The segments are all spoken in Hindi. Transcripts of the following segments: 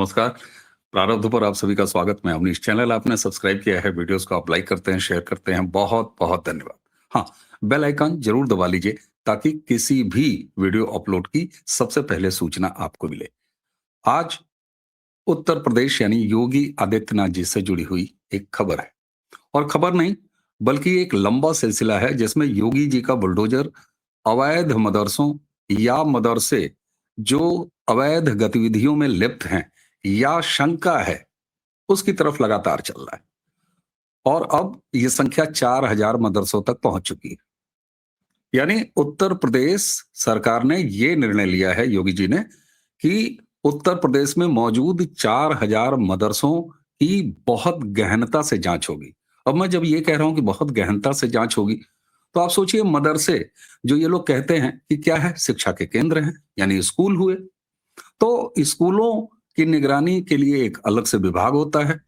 नमस्कार। प्रारब्ध पर आप सभी का स्वागत। मैं अवनीश। चैनल आपने सब्सक्राइब किया है, वीडियोस को आप लाइक करते हैं, शेयर करते हैं, बहुत-बहुत धन्यवाद। हाँ, बेल आइकन ज़रूर दबा लीजिए ताकि किसी भी वीडियो अपलोड की सबसे पहले सूचना आपको मिले। आज उत्तर प्रदेश यानी योगी आदित्यनाथ जी से जुड़ी हुई एक खबर है और खबर नहीं बल्कि एक लंबा सिलसिला है जिसमें योगी जी का बुलडोजर अवैध मदरसों या मदरसे जो अवैध गतिविधियों में लिप्त हैं या शंका है उसकी तरफ लगातार चल रहा है और अब ये संख्या 4,000 मदरसों तक पहुंच चुकी है। यानी उत्तर प्रदेश सरकार ने ये निर्णय लिया है योगी जी ने कि उत्तर प्रदेश में मौजूद 4,000 मदरसों की बहुत गहनता से जांच होगी। अब मैं जब ये कह रहा हूं कि बहुत गहनता से जांच होगी तो आप सोचिए मदरसे जो ये लोग कहते हैं कि क्या है, शिक्षा के केंद्र हैं यानी स्कूल हुए। तो स्कूलों की निगरानी के लिए एक अलग से विभाग होता है।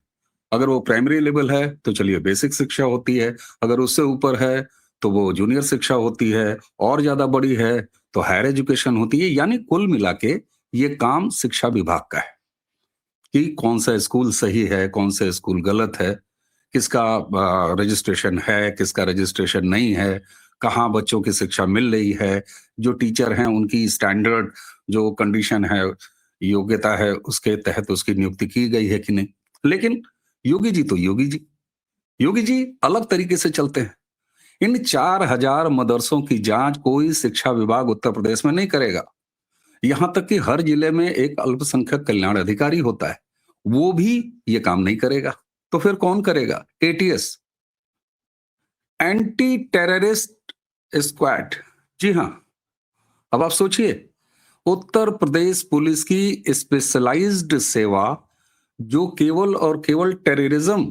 अगर वो प्राइमरी लेवल है तो चलिए बेसिक शिक्षा होती है, अगर उससे ऊपर है तो वो जूनियर शिक्षा होती है, और ज्यादा बड़ी है तो हायर एजुकेशन होती है। यानी कुल मिला के ये काम शिक्षा विभाग का है कि कौन सा स्कूल सही है, कौन सा स्कूल गलत है, किसका रजिस्ट्रेशन है, किसका रजिस्ट्रेशन नहीं है, कहाँ बच्चों की शिक्षा मिल रही है, जो टीचर हैं उनकी स्टैंडर्ड जो कंडीशन है, योग्यता है, उसके तहत उसकी नियुक्ति की गई है कि नहीं। लेकिन योगी जी तो योगी जी अलग तरीके से चलते हैं। इन 4,000 मदरसों की जांच कोई शिक्षा विभाग उत्तर प्रदेश में नहीं करेगा। यहां तक कि हर जिले में एक अल्पसंख्यक कल्याण अधिकारी होता है, वो भी ये काम नहीं करेगा। तो फिर कौन करेगा? ATS, anti terrorist squad. जी हाँ, अब आप सोचिए, उत्तर प्रदेश पुलिस की स्पेशलाइज्ड सेवा जो केवल और केवल टेररिज्म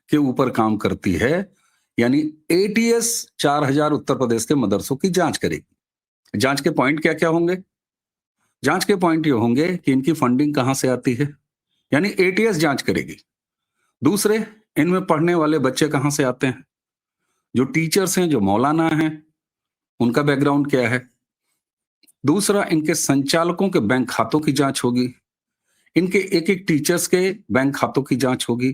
के ऊपर काम करती है, यानी एटीएस 4,000 उत्तर प्रदेश के मदरसों की जांच करेगी। जांच के पॉइंट क्या क्या होंगे? जांच के पॉइंट ये होंगे कि इनकी फंडिंग कहां से आती है, यानी एटीएस जांच करेगी। दूसरे, इनमें पढ़ने वाले बच्चे कहां से आते हैं, जो टीचर्स हैं, जो मौलाना हैं, उनका बैकग्राउंड क्या है। दूसरा, इनके संचालकों के बैंक खातों की जांच होगी। इनके एक एक टीचर्स के बैंक खातों की जांच होगी।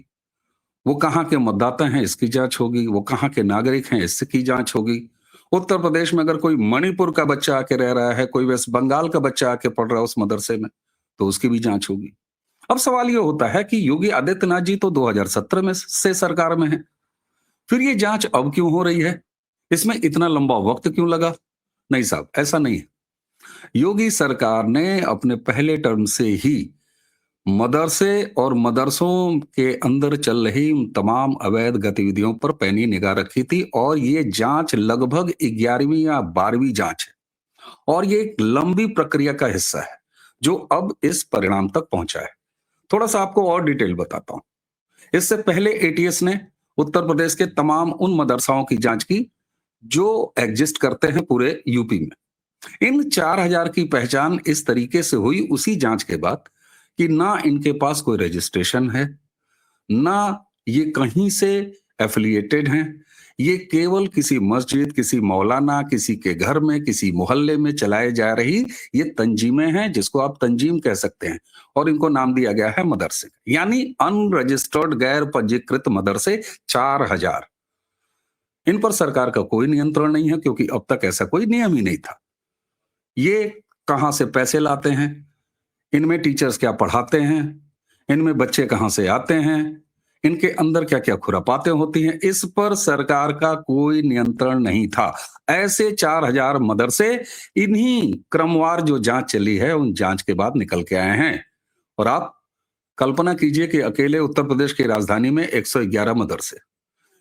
वो कहाँ के मतदाता हैं इसकी जांच होगी, वो कहाँ के नागरिक हैं इसकी जांच होगी। उत्तर प्रदेश में अगर कोई मणिपुर का बच्चा आके रह रहा है, कोई वेस्ट बंगाल का बच्चा आके पढ़ रहा है उस मदरसे में, तो उसकी भी जांच होगी। अब सवाल ये होता है कि योगी आदित्यनाथ जी तो 2017 में से सरकार में है, फिर ये जांच अब क्यों हो रही है? इसमें इतना लंबा वक्त क्यों लगा? नहीं साहब, ऐसा नहीं है। योगी सरकार ने अपने पहले टर्म से ही मदरसे और मदरसों के अंदर चल रही तमाम अवैध गतिविधियों पर पैनी निगाह रखी थी और ये जांच लगभग 11वीं या 12वीं जांच है और ये एक लंबी प्रक्रिया का हिस्सा है जो अब इस परिणाम तक पहुंचा है। थोड़ा सा आपको और डिटेल बताता हूं। इससे पहले एटीएस ने उत्तर प्रदेश के तमाम उन मदरसाओं की जांच की जो एग्जिस्ट करते हैं पूरे यूपी में। इन 4,000 की पहचान इस तरीके से हुई उसी जांच के बाद कि ना इनके पास कोई रजिस्ट्रेशन है, ना ये कहीं से एफिलिएटेड हैं। ये केवल किसी मस्जिद, किसी मौलाना, किसी के घर में, किसी मोहल्ले में चलाए जा रही ये तंजीमें हैं जिसको आप तंजीम कह सकते हैं और इनको नाम दिया गया है मदरसे। यानी अनरजिस्टर्ड गैर पंजीकृत मदरसे 4,000। इन पर सरकार का कोई नियंत्रण नहीं है क्योंकि अब तक ऐसा कोई नियम ही नहीं था। ये कहां से पैसे लाते हैं, इनमें टीचर्स क्या पढ़ाते हैं, इनमें बच्चे कहां से आते हैं, इनके अंदर क्या क्या खुरापातें होती हैं, इस पर सरकार का कोई नियंत्रण नहीं था। ऐसे 4,000 मदरसे इन्हीं क्रमवार जो जांच चली है उन जांच के बाद निकल के आए हैं। और आप कल्पना कीजिए कि अकेले उत्तर प्रदेश की राजधानी में 111 मदरसे,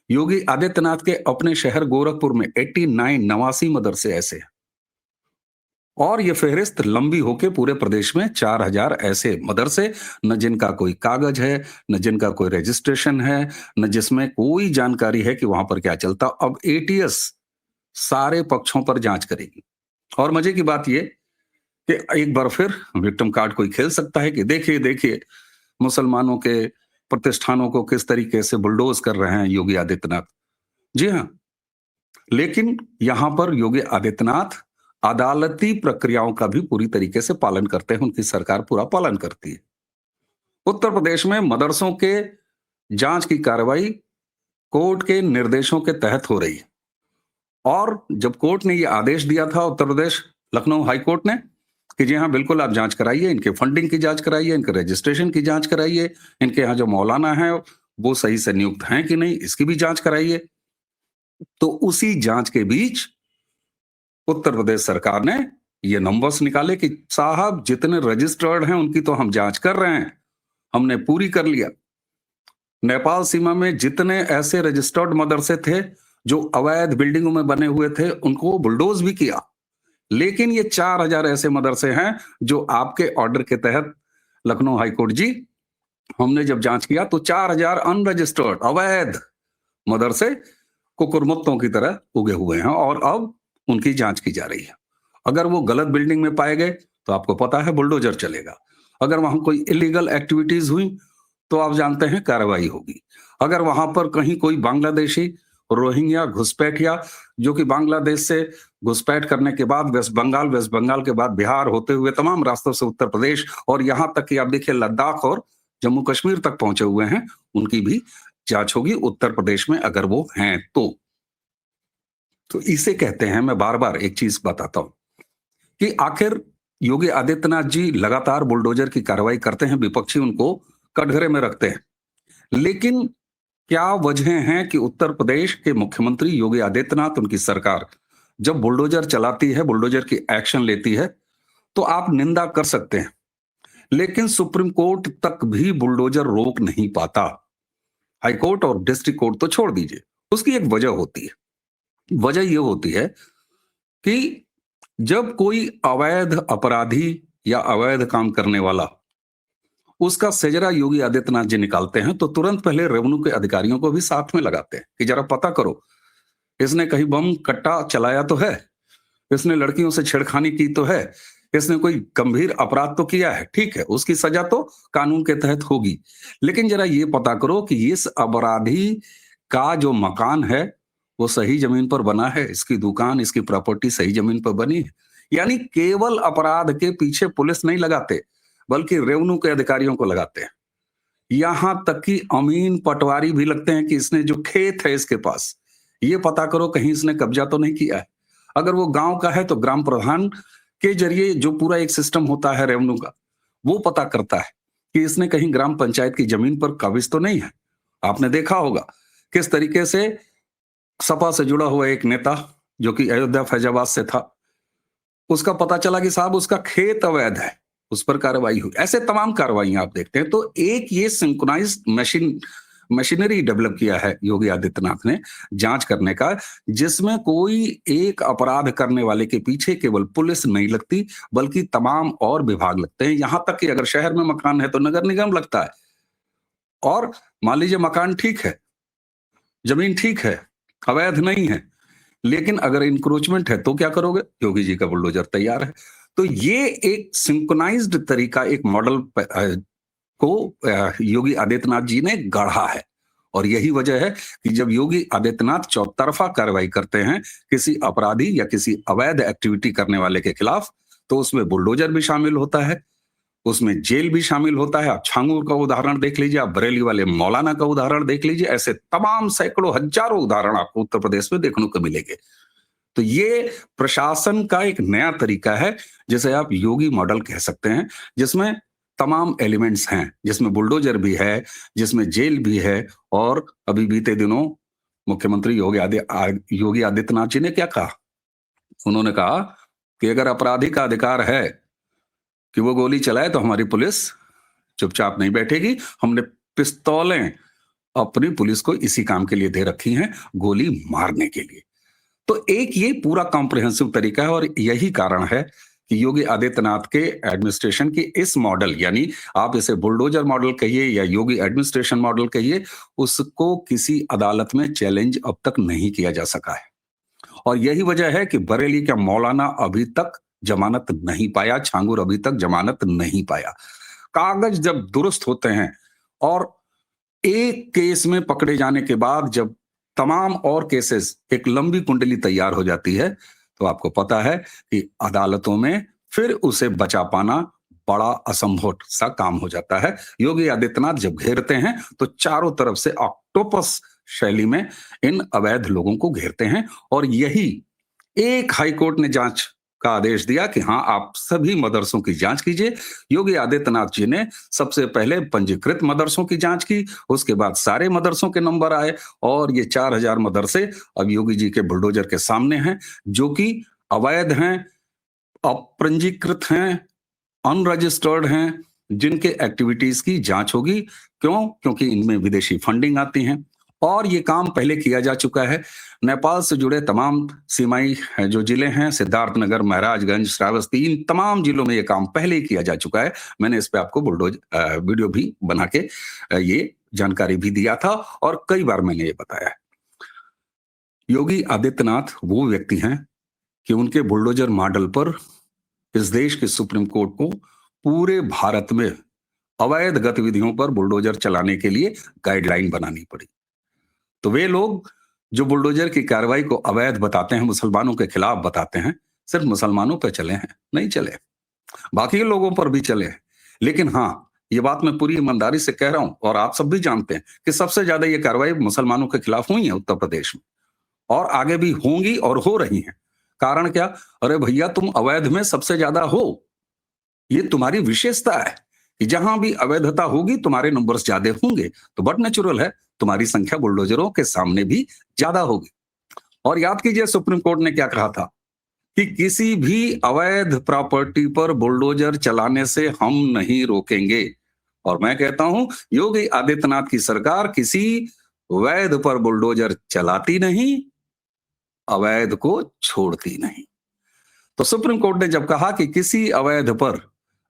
योगी आदित्यनाथ के अपने शहर गोरखपुर में 89 मदरसे ऐसे हैं। और ये फहरिस्त लंबी होके पूरे प्रदेश में 4,000 ऐसे मदरसे, न जिनका कोई कागज है, न जिनका कोई रजिस्ट्रेशन है, न जिसमें कोई जानकारी है कि वहां पर क्या चलता। अब एटीएस सारे पक्षों पर जांच करेगी। और मजे की बात ये कि एक बार फिर विक्टिम कार्ड कोई खेल सकता है कि देखिए देखिए मुसलमानों के प्रतिष्ठानों को किस तरीके से बुलडोज कर रहे हैं योगी आदित्यनाथ। जी हाँ, लेकिन यहां पर योगी आदित्यनाथ अदालती प्रक्रियाओं का भी पूरी तरीके से पालन करते हैं, उनकी सरकार पूरा पालन करती है। उत्तर प्रदेश में मदरसों के जांच की कार्रवाई कोर्ट के निर्देशों के तहत हो रही है। और जब कोर्ट ने ये आदेश दिया था, उत्तर प्रदेश लखनऊ हाई कोर्ट ने, कि जी हाँ बिल्कुल आप जांच कराइए, इनके फंडिंग की जांच कराइए, इनके रजिस्ट्रेशन की जांच कराइए, इनके यहाँ जो मौलाना है वो सही से नियुक्त हैं कि नहीं, इसकी भी जांच कराइए। तो उसी जांच के बीच उत्तर प्रदेश सरकार ने ये नंबर्स निकाले कि साहब जितने रजिस्टर्ड हैं उनकी तो हम जांच कर रहे हैं, हमने पूरी कर लिया। नेपाल सीमा में जितने ऐसे रजिस्टर्ड मदरसे थे जो अवैध बिल्डिंगों में बने हुए थे, उनको बुलडोज भी किया। लेकिन ये 4000 ऐसे मदरसे हैं जो आपके ऑर्डर के तहत लखनऊ हाईकोर्ट जी, हमने जब जांच किया तो 4000 अनरजिस्टर्ड अवैध मदरसे कुकुरमुत्तों की तरह उगे हुए हैं और अब उनकी जांच की जा रही है। अगर वो गलत बिल्डिंग में पाए गए तो आपको पता है बुलडोजर चलेगा। अगर वहां कोई इलीगल एक्टिविटीज हुई तो आप जानते हैं कार्रवाई होगी। अगर वहां पर कहीं कोई बांग्लादेशी, रोहिंग्या, घुसपैठिया, जो कि बांग्लादेश से घुसपैठ करने के बाद वेस्ट बंगाल के बाद बिहार होते हुए तमाम रास्तों से उत्तर प्रदेश और यहां तक कि आप देखिए लद्दाख और जम्मू कश्मीर तक पहुंचे हुए हैं, उनकी भी जांच होगी उत्तर प्रदेश में अगर वो हैं तो इसे कहते हैं, मैं बार बार एक चीज बताता हूं कि आखिर योगी आदित्यनाथ जी लगातार बुलडोजर की कार्रवाई करते हैं, विपक्षी उनको कटघरे में रखते हैं, लेकिन क्या वजह है कि उत्तर प्रदेश के मुख्यमंत्री योगी आदित्यनाथ, उनकी सरकार जब बुलडोजर चलाती है, बुलडोजर की एक्शन लेती है, तो आप निंदा कर सकते हैं, लेकिन सुप्रीम कोर्ट तक भी बुलडोजर रोक नहीं पाता। हाईकोर्ट और डिस्ट्रिक्ट कोर्ट तो छोड़ दीजिए, उसकी एक वजह होती है। वजह यह होती है कि जब कोई अवैध अपराधी या अवैध काम करने वाला, उसका सेजरा योगी आदित्यनाथ जी निकालते हैं तो तुरंत पहले रेवेन्यू के अधिकारियों को भी साथ में लगाते हैं कि जरा पता करो, इसने कहीं बम कट्टा चलाया तो है, इसने लड़कियों से छेड़खानी की तो है, इसने कोई गंभीर अपराध तो किया है, ठीक है, उसकी सजा तो कानून के तहत होगी, लेकिन जरा ये पता करो कि इस अपराधी का जो मकान है वो सही जमीन पर बना है, इसकी दुकान, इसकी प्रॉपर्टी सही जमीन पर बनी है। यानी केवल अपराध के पीछे पुलिस नहीं लगाते, बल्कि रेवेन्यू के अधिकारियों को लगाते हैं। यहां तक कि अमीन पटवारी भी लगते हैं कि इसने जो खेत है इसके पास, ये पता करो कहीं इसने कब्जा तो नहीं किया है। अगर वो गांव का है तो ग्राम प्रधान के जरिए जो पूरा एक सिस्टम होता है रेवेन्यू का, वो पता करता है कि इसने कहीं ग्राम पंचायत की जमीन पर कब्जा तो नहीं है। आपने देखा होगा किस तरीके से सपा से जुड़ा हुआ एक नेता जो कि अयोध्या फैजाबाद से था, उसका पता चला कि साहब उसका खेत अवैध है, उस पर कार्रवाई हुई। ऐसे तमाम कार्रवाई आप देखते हैं। तो एक ये सिंक्रोनाइज मशीनरी डेवलप किया है योगी आदित्यनाथ ने जांच करने का, जिसमें कोई एक अपराध करने वाले के पीछे केवल पुलिस नहीं लगती, बल्कि तमाम और विभाग लगते हैं। यहां तक कि अगर शहर में मकान है तो नगर निगम लगता है। और मान लीजिए मकान ठीक है, जमीन ठीक है, अवैध नहीं है, लेकिन अगर इंक्रोचमेंट है तो क्या करोगे? योगी जी का बुलडोजर तैयार है। तो ये एक सिंक्रोनाइज्ड तरीका, एक मॉडल को योगी आदित्यनाथ जी ने गढ़ा है। और यही वजह है कि जब योगी आदित्यनाथ चौतरफा कार्रवाई करते हैं किसी अपराधी या किसी अवैध एक्टिविटी करने वाले के खिलाफ, तो उसमें बुलडोजर भी शामिल होता है, उसमें जेल भी शामिल होता है। आप छांगूर का उदाहरण देख लीजिए, आप बरेली वाले मौलाना का उदाहरण देख लीजिए, ऐसे तमाम सैकड़ों हजारों उदाहरण आपको उत्तर प्रदेश में देखने को मिलेंगे। तो ये प्रशासन का एक नया तरीका है, जिसे आप योगी मॉडल कह सकते हैं, जिसमें तमाम एलिमेंट्स हैं, जिसमें बुलडोजर भी है, जिसमें जेल भी है। और अभी बीते दिनों मुख्यमंत्री योगी आदित्यनाथ जी ने क्या कहा? उन्होंने कहा कि अगर अपराधी का अधिकार है कि वो गोली चलाए तो हमारी पुलिस चुपचाप नहीं बैठेगी। हमने पिस्तौलें अपनी पुलिस को इसी काम के लिए दे रखी हैं, गोली मारने के लिए। तो एक ये पूरा कॉम्प्रिहेंसिव तरीका है और यही कारण है कि योगी आदित्यनाथ के एडमिनिस्ट्रेशन की इस मॉडल, यानी आप इसे बुलडोजर मॉडल कहिए या योगी एडमिनिस्ट्रेशन मॉडल कहिए, उसको किसी अदालत में चैलेंज अब तक नहीं किया जा सका है। और यही वजह है कि बरेली का मौलाना अभी तक जमानत नहीं पाया, छांगुर अभी तक जमानत नहीं पाया। कागज जब दुरुस्त होते हैं और एक केस में पकड़े जाने के बाद जब तमाम और केसेस, एक लंबी कुंडली तैयार हो जाती है, तो आपको पता है कि अदालतों में फिर उसे बचा पाना बड़ा असंभव सा काम हो जाता है। योगी आदित्यनाथ जब घेरते हैं तो चारों तरफ से ऑक्टोपस शैली में इन अवैध लोगों को घेरते हैं, और यही एक हाईकोर्ट ने जांच का आदेश दिया कि हाँ, आप सभी मदरसों की जांच कीजिए। योगी आदित्यनाथ जी ने सबसे पहले पंजीकृत मदरसों की जांच की, उसके बाद सारे मदरसों के नंबर आए, और ये 4000 मदरसे अब योगी जी के बुलडोजर के सामने हैं, जो कि अवैध हैं, अपंजीकृत हैं, अनरजिस्टर्ड हैं, जिनके एक्टिविटीज की जांच होगी। क्यों? क्योंकि इनमें विदेशी फंडिंग आती है, और ये काम पहले किया जा चुका है। नेपाल से जुड़े तमाम सीमाई जो जिले हैं, सिद्धार्थनगर, महाराजगंज, श्रावस्ती, इन तमाम जिलों में ये काम पहले ही किया जा चुका है। मैंने इस पे आपको वीडियो भी बना के ये जानकारी भी दिया था, और कई बार मैंने ये बताया है। योगी आदित्यनाथ वो व्यक्ति हैं कि उनके बुलडोजर मॉडल पर इस देश के सुप्रीम कोर्ट को पूरे भारत में अवैध गतिविधियों पर बुलडोजर चलाने के लिए गाइडलाइन बनानी पड़ी। तो वे लोग जो बुलडोजर की कार्रवाई को अवैध बताते हैं, मुसलमानों के खिलाफ बताते हैं, सिर्फ मुसलमानों पर चले हैं? नहीं चले, बाकी लोगों पर भी चले हैं। लेकिन हाँ, ये बात मैं पूरी ईमानदारी से कह रहा हूं, और आप सब भी जानते हैं कि सबसे ज्यादा ये कार्रवाई मुसलमानों के खिलाफ हुई है उत्तर प्रदेश में, और आगे भी होंगी और हो रही हैं। कारण क्या? अरे भैया, तुम अवैध में सबसे ज्यादा हो, ये तुम्हारी विशेषता है कि जहां भी अवैधता होगी तुम्हारे नंबर्स ज्यादा होंगे, तो बट नेचुरल है तुम्हारी संख्या बुलडोजरों के सामने भी ज्यादा होगी। और याद कीजिए, सुप्रीम कोर्ट ने क्या कहा था कि किसी भी अवैध प्रॉपर्टी पर बुलडोजर चलाने से हम नहीं रोकेंगे। और मैं कहता हूं, योगी आदित्यनाथ की सरकार किसी वैध पर बुलडोजर चलाती नहीं, अवैध को छोड़ती नहीं। तो सुप्रीम कोर्ट ने जब कहा कि किसी अवैध पर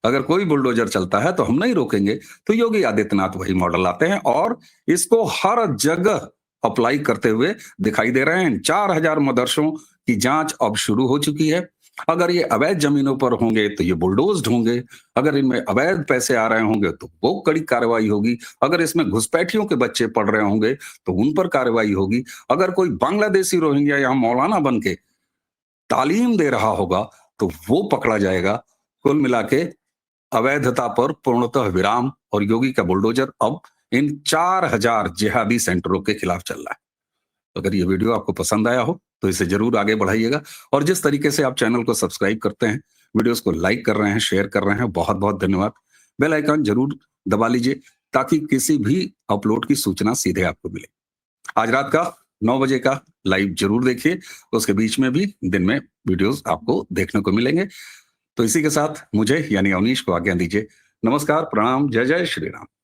अगर कोई बुलडोजर चलता है तो हम नहीं रोकेंगे, तो योगी आदित्यनाथ वही मॉडल लाते हैं और इसको हर जगह अप्लाई करते हुए दिखाई दे रहे हैं। 4000 मदरसों की जांच अब शुरू हो चुकी है। अगर ये अवैध जमीनों पर होंगे तो ये बुलडोज्ड होंगे, अगर इनमें अवैध पैसे आ रहे होंगे तो वो कड़ी कार्रवाई होगी, अगर इसमें घुसपैठियों के बच्चे पढ़ रहे होंगे तो उन पर कार्रवाई होगी, अगर कोई बांग्लादेशी रोहिंग्या यहाँ मौलाना बन के तालीम दे रहा होगा तो वो पकड़ा जाएगा। कुल मिला के अवैधता पर पूर्णतः विराम, और योगी का बुलडोजर अब इन 4000 जिहादी सेंटरों के खिलाफ चल रहा है। अगर ये वीडियो आपको पसंद आया हो तो इसे जरूर आगे बढ़ाइएगा, और जिस तरीके से आप चैनल को सब्सक्राइब करते हैं, वीडियोस को लाइक कर रहे हैं, शेयर कर रहे हैं, बहुत बहुत धन्यवाद। बेल आइकन जरूर दबा लीजिए ताकि किसी भी अपलोड की सूचना सीधे आपको मिले। आज रात का 9 बजे का लाइव जरूर देखिए, उसके बीच में भी दिन में वीडियोस आपको देखने को मिलेंगे। तो इसी के साथ मुझे यानी अवनीश को आज्ञा दीजिए। नमस्कार, प्रणाम, जय जय श्री राम।